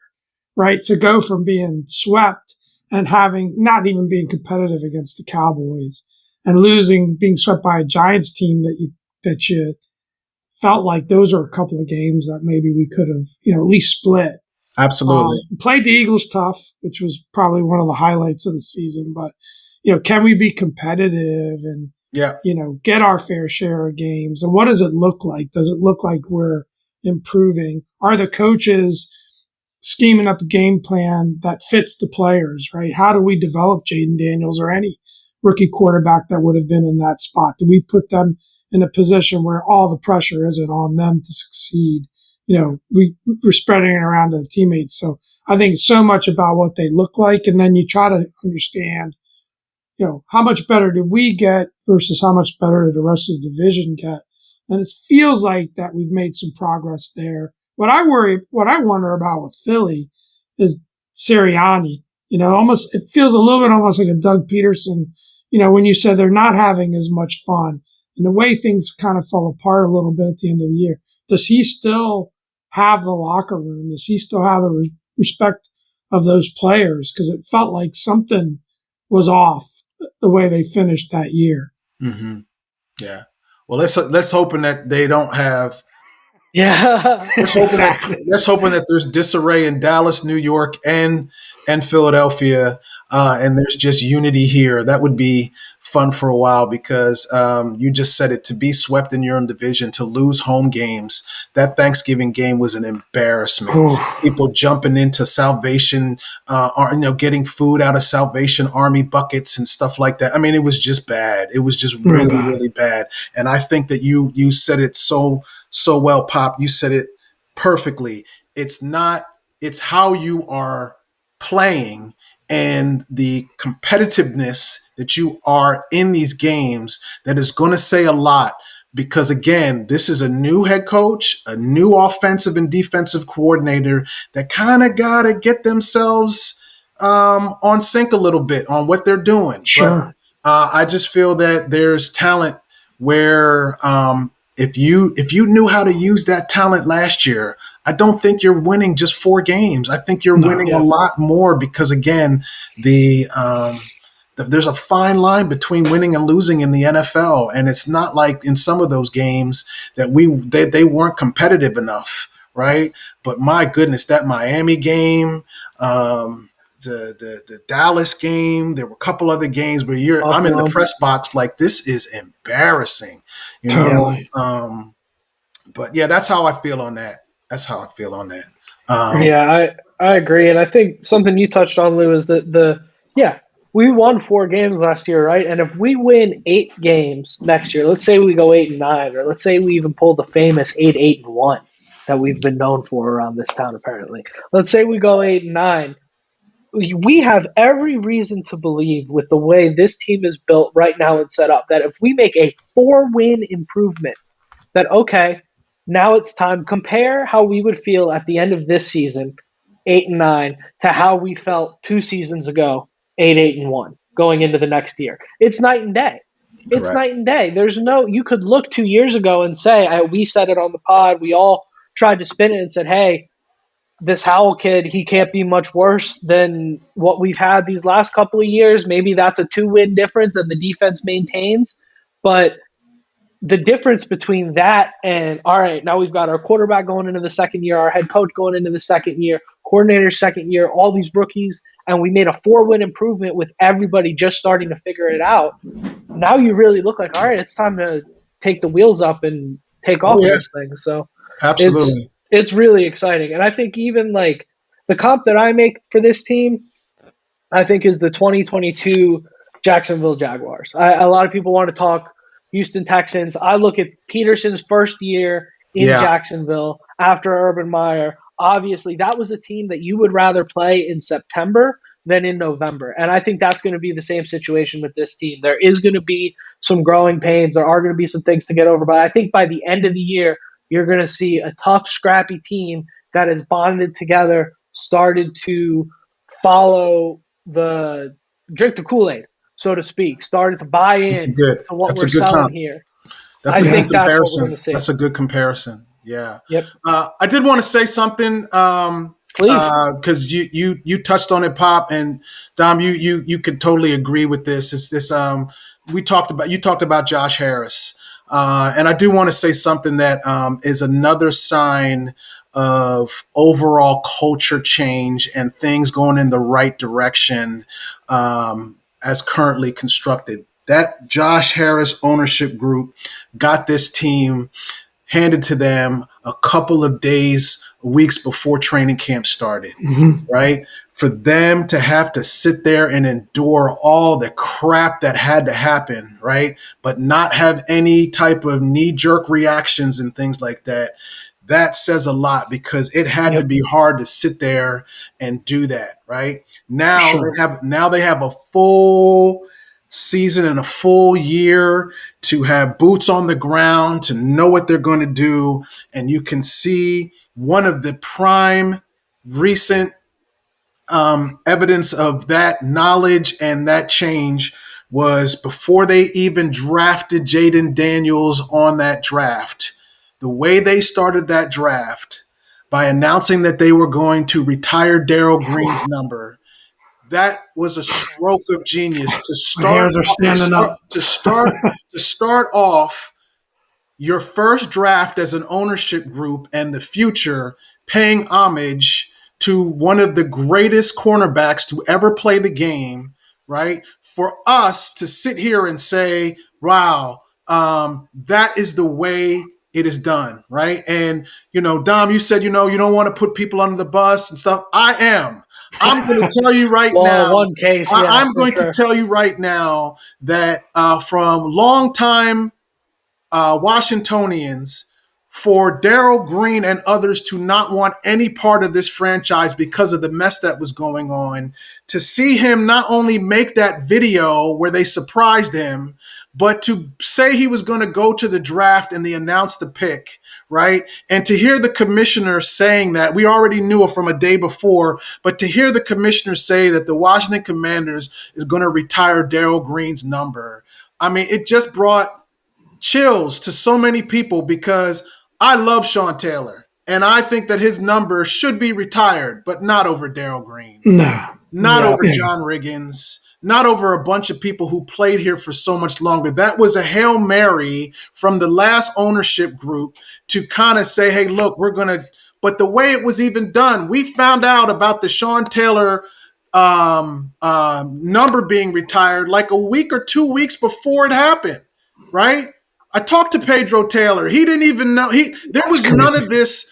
right? To go from being swept and having not even being competitive against the Cowboys and being swept by a Giants team that you felt like those are a couple of games that maybe we could have, at least split. Absolutely. Played the Eagles tough, which was probably one of the highlights of the season. But, can we be competitive and, get our fair share of games? And what does it look like? Does it look like we're improving? Are the coaches scheming up a game plan that fits the players, right? How do we develop Jayden Daniels or any rookie quarterback that would have been in that spot? Do we put them in a position where all the pressure isn't on them to succeed? We're spreading it around to the teammates. So I think so much about what they look like. And then you try to understand, how much better did we get versus how much better did the rest of the division get? And it feels like that we've made some progress there. What I wonder about with Philly is Sirianni. Almost it feels a little bit almost like a Doug Peterson. When you said they're not having as much fun, and the way things kind of fell apart a little bit at the end of the year. Does he still have the locker room? Does he still have the respect of those players? Because it felt like something was off the way they finished that year. Mm-hmm. Yeah. Well, let's hoping that they don't have. Yeah, Exactly. Let's hoping that there's disarray in Dallas, New York, and Philadelphia, and there's just unity here. That would be fun for a while because you just said it, to be swept in your own division, to lose home games. That Thanksgiving game was an embarrassment. People jumping into Salvation, getting food out of Salvation Army buckets and stuff like that. I mean, it was just bad. It was just really, really bad. And I think that you said it so well, Pop. You said it perfectly. It's how you are playing and the competitiveness that you are in these games that is going to say a lot, because again, this is a new head coach, a new offensive and defensive coordinator that kind of got to get themselves on sync a little bit on what they're doing. Sure. But I just feel that there's talent where if you knew how to use that talent last year, I don't think you're winning just 4 games. I think you're winning a lot more because, again, there's a fine line between winning and losing in the NFL, and it's not like in some of those games that they weren't competitive enough, right? But my goodness, that Miami game, the Dallas game, there were a couple other games where I'm in the press box like, this is embarrassing, Totally. But yeah, that's how I feel on that. Yeah, I agree, and I think something you touched on, Lou, is that we won 4 games last year, right? And if we win 8 games next year, let's say we go 8-9, or let's say we even pull the famous 8-1 that we've been known for around this town, apparently. Let's say we go 8-9. We have every reason to believe, with the way this team is built right now and set up, that if we make a 4-win improvement, that okay, now it's time. Compare how we would feel at the end of this season, 8-9, to how we felt 2 seasons ago, 8-1, going into the next year. It's night and day. It's Correct. night and day. You could look 2 years ago and say, we said it on the pod, we all tried to spin it and said, hey, this Howell kid, he can't be much worse than what we've had these last couple of years. Maybe that's a 2-win difference that the defense maintains. But the difference between that and, all right, now we've got our quarterback going into the second year, our head coach going into the second year, coordinator second year, all these rookies, and we made a 4-win improvement with everybody just starting to figure it out. Now you really look like, all right, it's time to take the wheels up and take off of this thing. So absolutely. It's really exciting. And I think even like the comp that I make for this team, I think is the 2022 Jacksonville Jaguars. A lot of people want to talk Houston Texans. I look at Peterson's first year in Jacksonville after Urban Meyer. Obviously, that was a team that you would rather play in September than in November. And I think that's going to be the same situation with this team. There is going to be some growing pains. There are going to be some things to get over. But I think by the end of the year, you're going to see a tough, scrappy team that is bonded together, started to follow drink the Kool-Aid, so to speak, started to buy in to what we're selling here. That's a good comparison. That's what we're going to see. That's a good comparison. Yeah. Yep. I did want to say something. Please. Because you touched on it, Pop, and Dom, you could totally agree with this. It's this. You talked about Josh Harris. And I do want to say something that is another sign of overall culture change and things going in the right direction as currently constructed. That Josh Harris ownership group got this team handed to them a couple of days, weeks before training camp started, right? For them to have to sit there and endure all the crap that had to happen, right? But not have any type of knee-jerk reactions and things like that. That says a lot because it had to be hard to sit there and do that, right? Now they have a full season and a full year to have boots on the ground, to know what they're going to do. And you can see one of the prime recent evidence of that knowledge and that change was before they even drafted Jayden Daniels on that draft. The way they started that draft by announcing that they were going to retire Darrell Green's number, that was a stroke of genius to My start hairs are standing up. to start off your first draft as an ownership group and the future paying homage to one of the greatest cornerbacks to ever play the game, right? For us to sit here and say, wow, that is the way it is done, right? And, Dom, you said, you don't want to put people under the bus and stuff. I am. I'm going to tell you right Well, now. one case, yeah, I'm for going to sure. tell you right now that from longtime Washingtonians, for Darrell Green and others to not want any part of this franchise because of the mess that was going on, to see him not only make that video where they surprised him, but to say he was going to go to the draft and they announced the pick, right? And to hear the commissioner saying that, we already knew it from a day before, but to hear the commissioner say that the Washington Commanders is going to retire Darrell Green's number, I mean, it just brought chills to so many people because I love Sean Taylor and I think that his number should be retired, but not over Darrell Green, No. not Yeah. over John Riggins, not over a bunch of people who played here for so much longer. That was a Hail Mary from the last ownership group to kind of say, hey, look, we're going to, but the way it was even done, we found out about the Sean Taylor number being retired like a week or 2 weeks before it happened, right? I talked to Pedro Taylor. He didn't even know. There was none of this,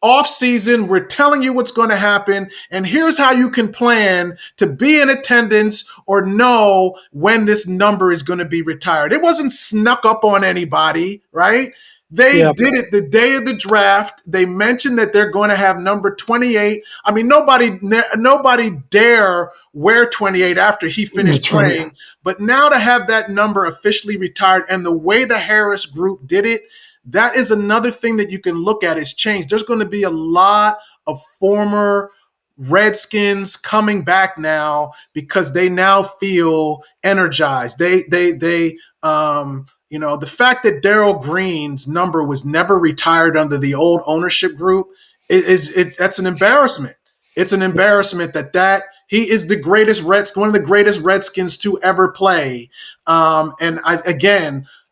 off season. We're telling you what's going to happen, and here's how you can plan to be in attendance or know when this number is going to be retired. It wasn't snuck up on anybody, right? They did it the day of the draft. They mentioned that they're going to have number 28. I mean, nobody dare wear 28 after he finished playing. Right. But now to have that number officially retired and the way the Harris group did it, that is another thing that you can look at is change. There's going to be a lot of former Redskins coming back now because they now feel energized. The fact that Darrell Green's number was never retired under the old ownership group that's an embarrassment. It's an embarrassment that he is the greatest one of the greatest Redskins to ever play.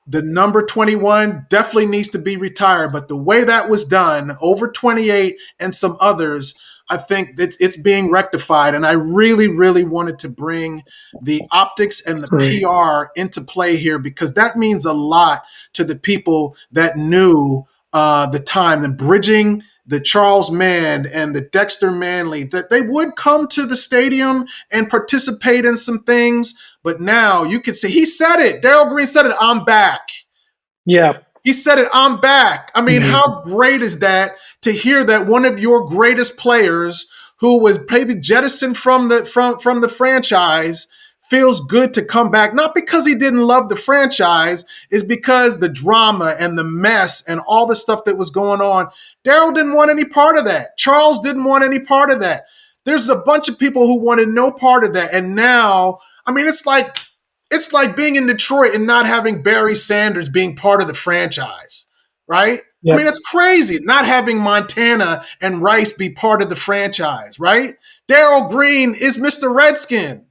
The number 21 definitely needs to be retired, but the way that was done over 28 and some others, I think that it's being rectified. And I really, really wanted to bring the optics and the PR into play here because that means a lot to the people that knew the time, the bridging the Charles Mann and the Dexter Manley, that they would come to the stadium and participate in some things. But now you can see, he said it. Darrell Green said it, I'm back. Yeah. He said it, I'm back. I mean, how great is that to hear that one of your greatest players who was maybe jettisoned from the franchise feels good to come back, not because he didn't love the franchise, is because the drama and the mess and all the stuff that was going on, Darrell didn't want any part of that. Charles didn't want any part of that. There's a bunch of people who wanted no part of that. And now, I mean, it's like being in Detroit and not having Barry Sanders being part of the franchise, right? Yep. I mean, that's crazy. Not having Montana and Rice be part of the franchise, right? Darrell Green is Mr. Redskin.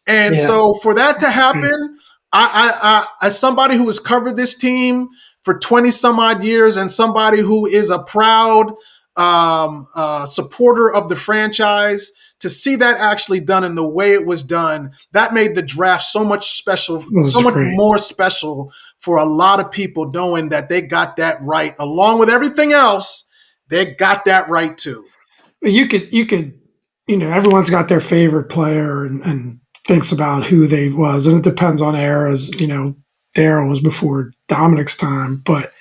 And so for that to happen, I as somebody who has covered this team for 20 some odd years and somebody who is a proud supporter of the franchise, to see that actually done in the way it was done, that made the draft so much special, so much more special for a lot of people, knowing that they got that right. Along with everything else, they got that right too. You could, everyone's got their favorite player and thinks about who they was, and it depends on eras. Darrell was before Dominic's time, but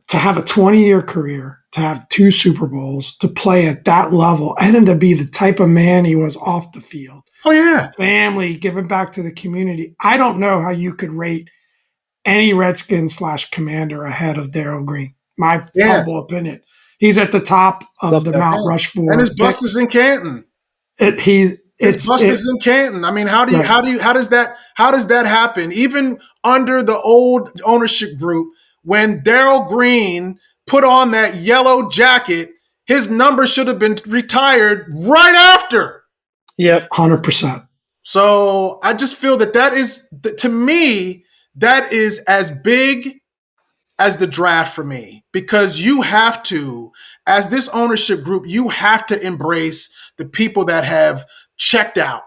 to have a 20-year career, to have 2 Super Bowls, to play at that level, and then to be the type of man he was off the field, Oh yeah. family, giving back to the community. I don't know how you could rate any Redskin / Commander ahead of Darrell Green. My Yeah. humble opinion. He's at the top It's of up the there. Mount Yeah. And his Rushmore bust picks. is in Canton. His bust It is in Canton. I mean, how right. does that happen? Even under the old ownership group, when Darrell Green put on that yellow jacket, his number should have been retired right after. Yep. 100%. So I just feel that is, to me, that is as big as the draft for me, because you have to, as this ownership group, you have to embrace the people that have checked out,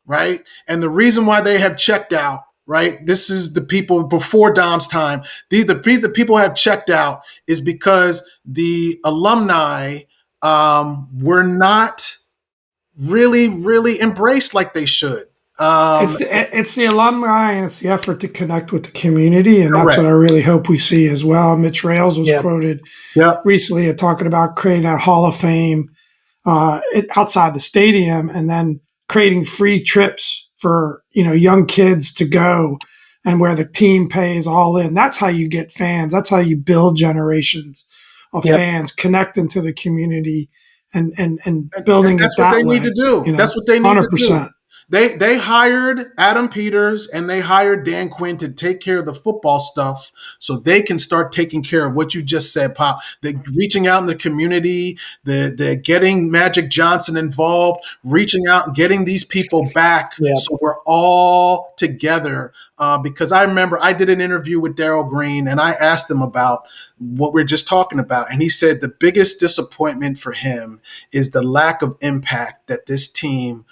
right? And the reason why they have checked out, right? This is the people before Dom's time. The people have checked out is because the alumni were not really embraced like they should. It's the alumni and it's the effort to connect with the community, and that's what Correct. I really hope we see as well. Mitch Rails was Yep. quoted Yep. recently talking about creating a Hall of Fame outside the stadium, and then creating free trips for young kids to go, and where the team pays all in. That's how you get fans. That's how you build generations of Yep. fans connecting to the community and And building it that's what that they need to way. do. That's what they need to do. 100%. They hired Adam Peters and they hired Dan Quinn to take care of the football stuff so they can start taking care of what you just said, Pop. They're reaching out in the community, they're getting Magic Johnson involved, reaching out and getting these people back so we're all together. Because I remember I did an interview with Darrell Green and I asked him about what we're just talking about. And he said the biggest disappointment for him is the lack of impact that this team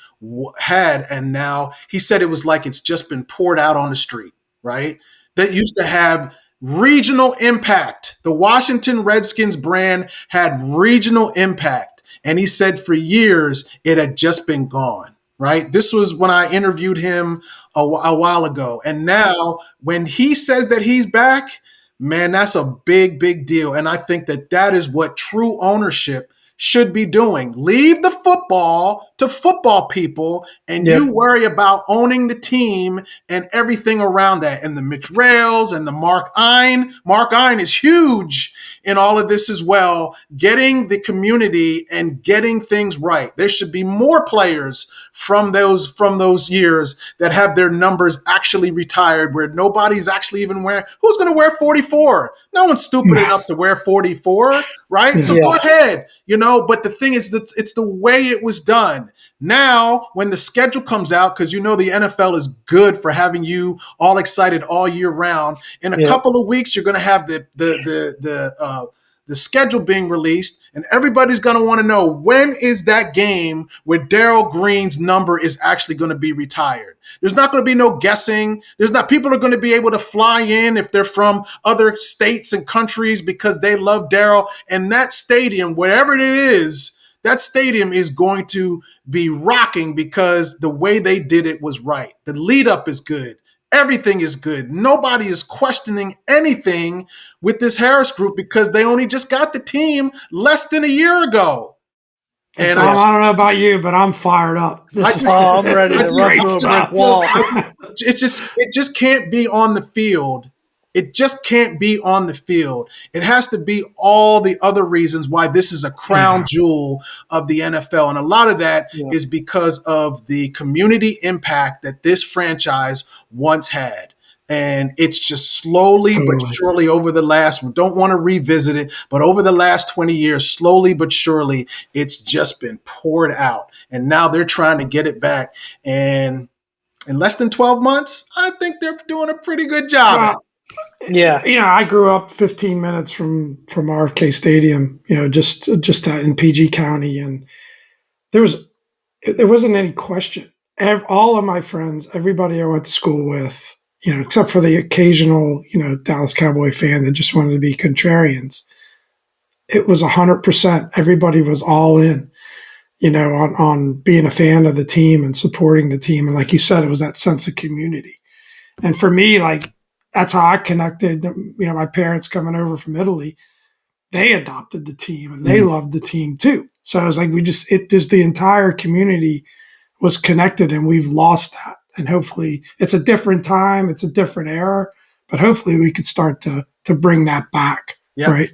had, and now he said it was like it's just been poured out on the street, right? That used to have regional impact. The Washington Redskins brand had regional impact, and he said for years it had just been gone, right? This was when I interviewed him a while ago, and now when he says that he's back, man, that's a big deal. And I think that is what true ownership should be doing. Leave the football to football people, and you worry about owning the team and everything around that. And the Mitch Rails and the Mark Ein. Mark Ein is huge in all of this as well, getting the community and getting things right. There should be more players from those years that have their numbers actually retired, where nobody's actually even wearing. Who's going to wear 44? No one's stupid enough to wear 44, right? So go ahead, But the thing is that it's the way it was done. Now, when the schedule comes out, because the NFL is good for having you all excited all year round. In a couple of weeks, you're going to have the schedule being released, and everybody's going to want to know, when is that game where Darrell Green's number is actually going to be retired? There's not going to be no guessing. People are going to be able to fly in if they're from other states and countries because they love Darrell. And that stadium, wherever it is, that stadium is going to be rocking because the way they did it was right. The lead up is good. Everything is good. Nobody is questioning anything with this Harris group because they only just got the team less than a year ago. And Tom, I don't know about you, but I'm fired up. I'm ready to run through a brick wall. It just can't be on the field. It just can't be on the field. It has to be all the other reasons why this is a crown jewel of the NFL. And a lot of that is because of the community impact that this franchise once had. And it's just slowly but surely over the last, don't want to revisit it, but over the last 20 years, slowly but surely, it's just been poured out. And now they're trying to get it back. And in less than 12 months, I think they're doing a pretty good job. I grew up 15 minutes from RFK Stadium, just in PG County, and there wasn't any question. All of my friends, everybody I went to school with, except for the occasional, Dallas Cowboy fan that just wanted to be contrarians, it was 100%. Everybody was all in, on being a fan of the team and supporting the team. And like you said, it was that sense of community. And for me, that's how I connected. My parents coming over from Italy, they adopted the team and they loved the team too. So I was like, the entire community was connected, and we've lost that. And hopefully it's a different time, it's a different era, but hopefully we could start to bring that back. Yep. Right.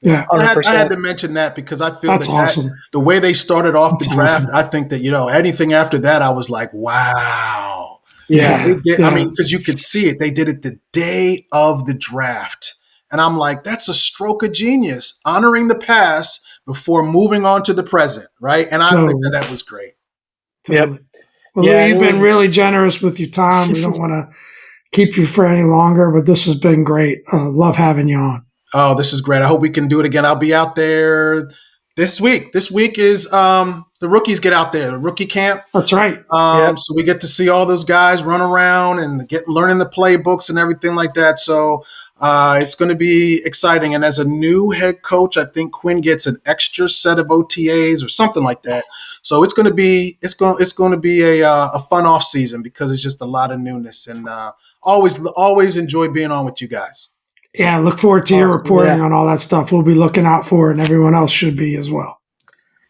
Yeah. I had to mention that because I feel that's awesome. The way they started off the draft, awesome. I think that, anything after that, I was like, wow. Yeah. I mean, because you could see it. They did it the day of the draft. And I'm like, that's a stroke of genius, honoring the past before moving on to the present, right? And I think that was great. Totally. Yep. Well, Lou, you've been really generous with your time. We don't want to keep you for any longer, but this has been great. Love having you on. Oh, this is great. I hope we can do it again. I'll be out there this week. This week is the rookies get out there, the rookie camp. That's right. So we get to see all those guys run around and learning the playbooks and everything like that. So it's going to be exciting. And as a new head coach, I think Quinn gets an extra set of OTAs or something like that. So it's going to be a fun off season because it's just a lot of newness, and always enjoy being on with you guys. Yeah, look forward to your reporting on all that stuff. We'll be looking out for it, and everyone else should be as well.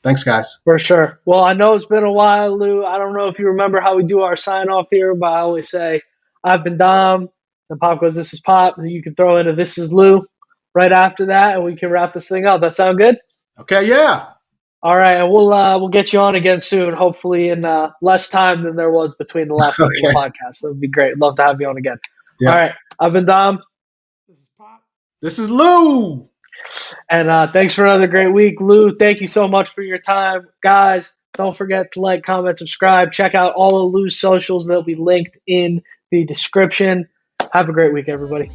Thanks, guys. For sure. Well, I know it's been a while, Lou. I don't know if you remember how we do our sign-off here, but I always say, I've been Dom. Then Pop goes, this is Pop. You can throw in a this is Lou right after that, and we can wrap this thing up. That sound good? Okay, yeah. All right, and we'll get you on again soon, hopefully in less time than there was between the last couple of podcasts. That would be great. Love to have you on again. Yeah. All right, I've been Dom. This is Pop. This is Lou. And thanks for another great week, Lou. Thank you so much for your time. Guys, don't forget to like, comment, subscribe. Check out all of Lou's socials. They'll be linked in the description. Have a great week, everybody.